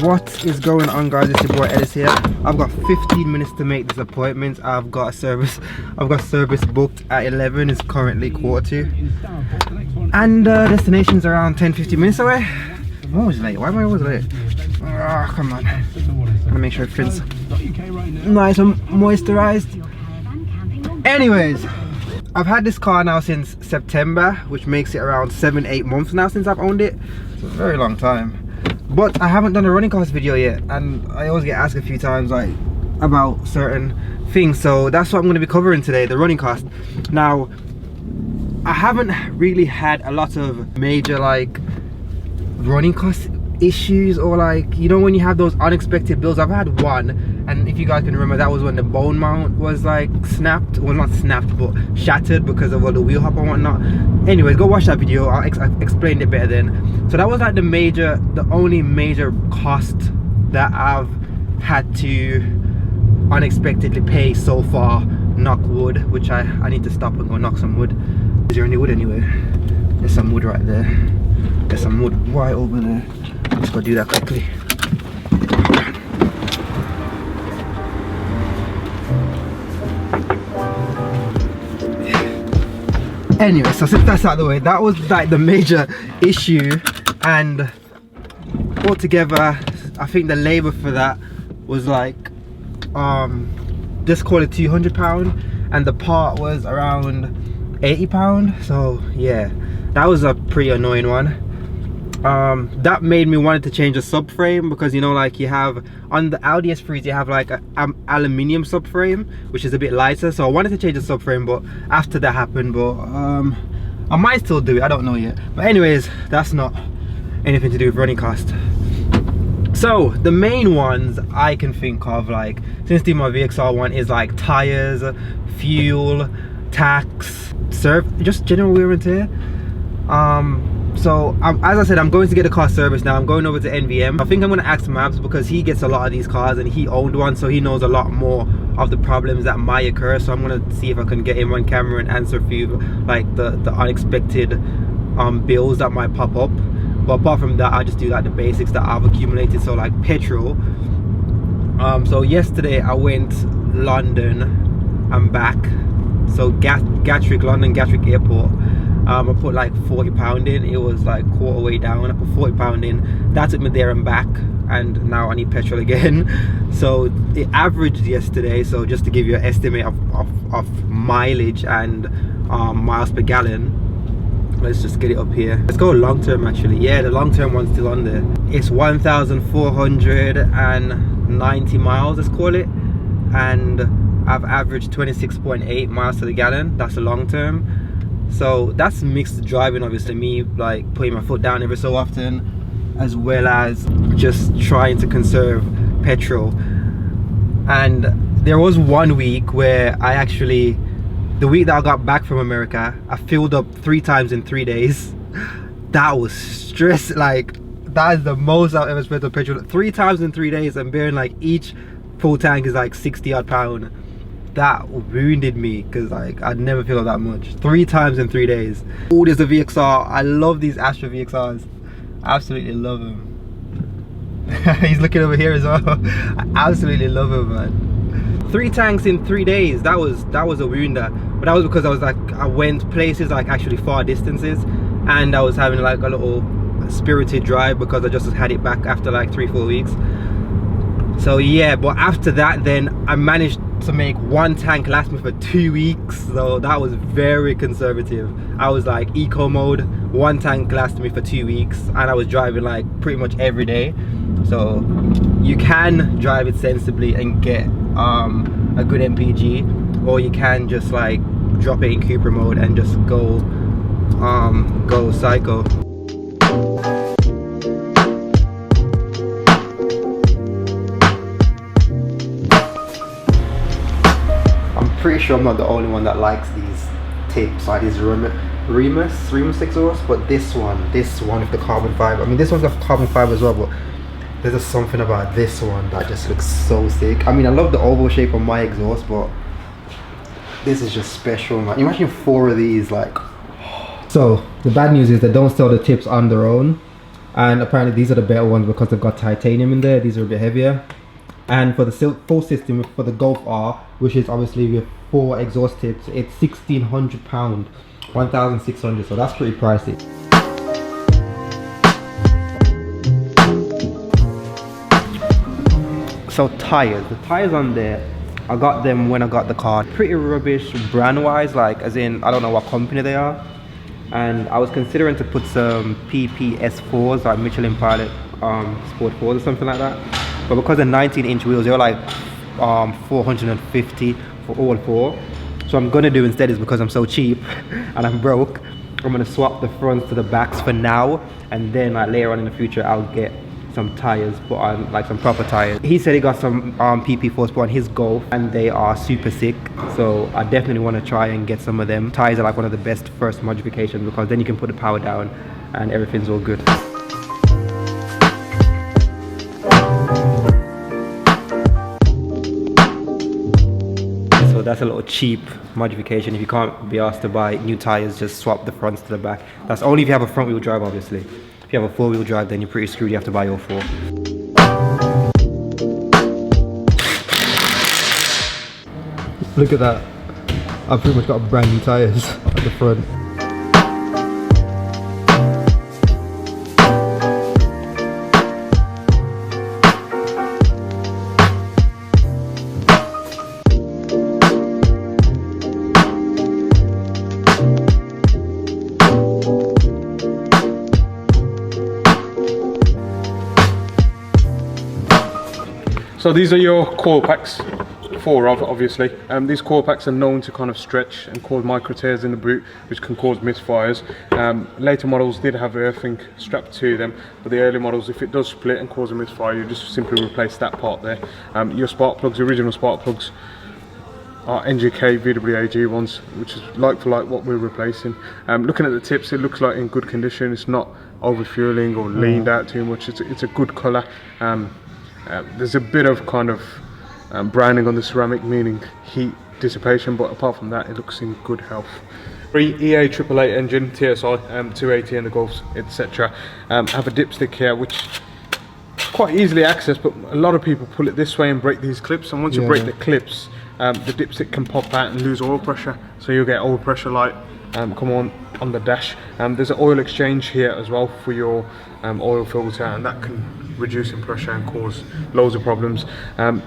What is going on, guys? It's your boy Ellis here. I've got 15 minutes to make this appointment. I've got service booked at 11. It's currently 1:45 and destination's around 10-15 minutes away. I'm always late. Why am I always late? Oh, come on. I'm gonna make sure it fits nice and moisturized. Anyways, I've had this car now since September, which makes it around 7-8 months now since I've owned it. It's a very long time. But I haven't done a running cost video yet, and I always get asked a few times like about certain things, so that's what I'm going to be covering today, the running cost. Now, I haven't really had a lot of major like running cost issues, or like, you know, when you have those unexpected bills. I've had one, and if you guys can remember, that was when the bone mount was like snapped, well not snapped but shattered because of all the wheel hop and whatnot. Anyways, go watch that video. I explained it better then. So that was like the only major cost that I've had to unexpectedly pay so far, knock wood, which I need to stop and go knock some wood. Is there any wood anywhere? There's some wood right there. There's some wood right over there. Let's go do that quickly. Anyway, so since that's out of the way, that was like the major issue, and altogether I think the labor for that was like just call it £200, and the part was around £80. So yeah, that was a pretty annoying one. That made me wanted to change the subframe, because you know, like you have on the Audi S3s, you have like an aluminium subframe which is a bit lighter, so I wanted to change the subframe, but after that happened, but I might still do it, I don't know yet. But anyways, that's not anything to do with running cost. So the main ones I can think of, like since doing my VXR one, is like tires, fuel, tax, just general wear and tear. So as I said, I'm going to get a car service now. I'm going over to NVM. I think I'm going to ask Mabs, because he gets a lot of these cars and he owned one, so he knows a lot more of the problems that might occur. So I'm going to see if I can get him on camera and answer a few like the unexpected bills that might pop up. But apart from that, I just do like the basics that I've accumulated, so like petrol. So yesterday I went London and back, so Gatwick, London Gatwick Airport. I put like £40 in. It was like quarter way down. I put £40 in. That took me there and back, and now I need petrol again. So it averaged yesterday, so just to give you an estimate of mileage and miles per gallon, let's just get it up here. Let's go long term actually. Yeah, the long term one's still on there. It's 1,490 miles, let's call it, and I've averaged 26.8 miles to the gallon. That's the long term. So that's mixed driving, obviously, me like putting my foot down every so often, as well as just trying to conserve petrol. And there was one week where I actually, the week that I got back from America, I filled up 3 times in 3 days. That was stress. Like, that is the most I've ever spent on petrol. 3 times in 3 days, and bearing like each full tank is like 60 odd pound. That wounded me, because like I'd never feel that much. 3 times in 3 days. Oh, there's a VXR. I love these Astra VXRs. I absolutely love them. He's looking over here as well. I absolutely love them, man. 3 tanks in 3 days. That was a wounder, but that was because I went places like actually far distances, and I was having like a little spirited drive because I just had it back after like 3-4 weeks. So yeah, but after that then I managed to make 1 tank last me for 2 weeks, so that was very conservative. I was like eco mode, 1 tank lasted me for 2 weeks, and I was driving like pretty much every day. So you can drive it sensibly and get a good MPG, or you can just like drop it in Cupra mode and just go psycho. Pretty sure I'm not the only one that likes these tips, like these Remus exhaust, but this one with the carbon fiber. I mean, this one's got carbon fiber as well, but there's just something about this one that just looks so sick. I mean, I love the oval shape of my exhaust, but this is just special, man. Imagine 4 of these, like. So the bad news is they don't sell the tips on their own. and apparently these are the better ones because they've got titanium in there. These are a bit heavier. And for the full system for the Golf R, which is obviously with 4 exhaust tips, it's £1,600, 1,600, so that's pretty pricey. So tires, the tires on there, I got them when I got the car. Pretty rubbish brand wise, like as in I don't know what company they are. And I was considering to put some PPS4s, like Michelin Pilot Sport 4s or something like that. But because they're 19-inch wheels, they're like 450 for all 4. So I'm gonna do instead is, because I'm so cheap and I'm broke, I'm gonna swap the fronts to the backs for now, and then like later on in the future I'll get some tires, put on like some proper tires. He said he got some PP4s put on his Golf, and they are super sick, so I definitely want to try and get some of them. Tires are like one of the best first modifications, because then you can put the power down and everything's all good. So that's a little cheap modification. If you can't be asked to buy new tires, just swap the fronts to the back. That's only if you have a front wheel drive, obviously. If you have a 4-wheel drive, then you're pretty screwed. You have to buy all 4. Look at that. I've pretty much got brand new tires at the front. So these are your coil packs, 4 of obviously. These coil packs are known to kind of stretch and cause micro tears in the boot, which can cause misfires. Later models did have earthing strapped to them, but the early models, if it does split and cause a misfire, you just simply replace that part there. Your spark plugs, the original spark plugs, are NGK VWAG ones, which is like for like what we're replacing. Looking at the tips, it looks like in good condition. It's not over fueling or leaned out too much. It's a good colour. There's a bit of kind of browning on the ceramic, meaning heat dissipation, but apart from that, it looks in good health. EA 888 engine, TSI, 280 in the Golfs, etc. Have a dipstick here, which is quite easily accessed, but a lot of people pull it this way and break these clips, and once you break the clips, the dipstick can pop out and lose oil pressure, so you'll get oil pressure light come on the dash. There's an oil exchange here as well for your oil filter, and that can reduce in pressure and cause loads of problems.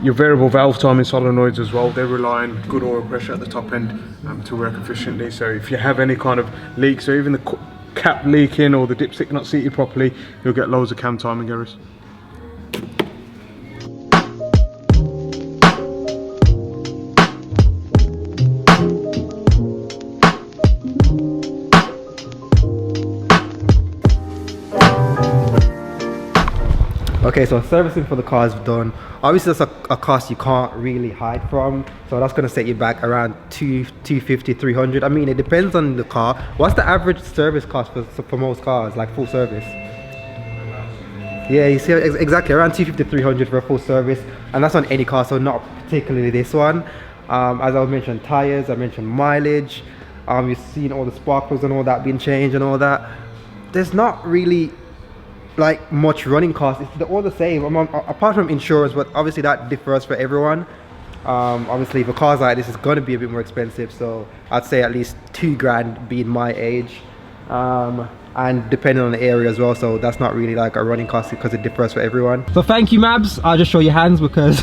Your variable valve timing solenoids as well, they rely on good oil pressure at the top end to work efficiently. So if you have any kind of leaks, or even the cap leaking or the dipstick not seated properly, you'll get loads of cam timing errors. Okay, so servicing for the car is done. Obviously that's a cost you can't really hide from, so that's going to set you back around 250, 300. I mean, it depends on the car. What's the average service cost for most cars, like full service? Yeah, you see, exactly around 250, 300 for a full service, and that's on any car, so not particularly this one. As I mentioned, tires, I mentioned mileage, you've seen all the spark plugs and all that being changed and all that. There's not really like much running costs. They're all the same, apart from insurance, but obviously that differs for everyone. Obviously for cars like this, it's going to be a bit more expensive, so I'd say at least 2 grand being my age, and depending on the area as well, so that's not really like a running cost because it differs for everyone. So thank you, Mabs. I'll just show your hands because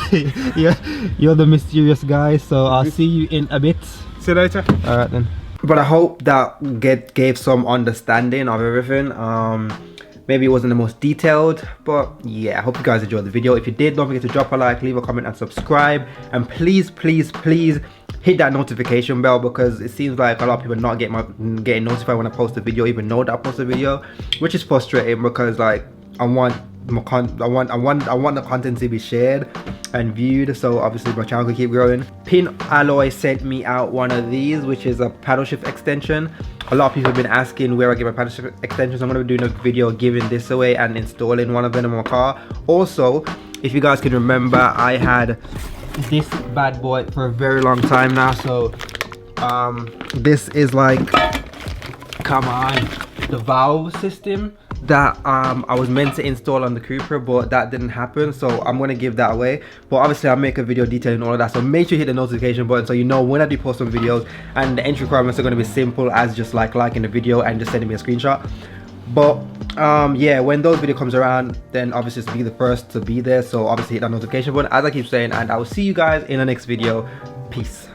you're the mysterious guy, so I'll see you in a bit. See you later. All right then. But I hope that gave some understanding of everything. Maybe it wasn't the most detailed, but yeah, I hope you guys enjoyed the video. If you did, don't forget to drop a like, leave a comment and subscribe, and please hit that notification bell, because it seems like a lot of people not getting notified when I post a video, even know that I post a video, which is frustrating, because like I want the content to be shared and viewed, so obviously my channel can keep growing. Pin Alloy sent me out one of these, which is a paddle shift extension. A lot of people have been asking where I get my paddle shift extensions. I'm going to be doing a video giving this away and installing one of them in my car. Also, if you guys can remember, I had this bad boy for a very long time now, so this is like, come on, the valve system that I was meant to install on the Cupra, but that didn't happen, so I'm gonna give that away. But obviously I'll make a video detailing all of that, so make sure you hit the notification button so you know when I do post some videos. And the entry requirements are going to be simple as just like liking the video and just sending me a screenshot. But yeah, when those video comes around, then obviously just be the first to be there, so obviously hit that notification button as I keep saying, and I will see you guys in the next video. Peace.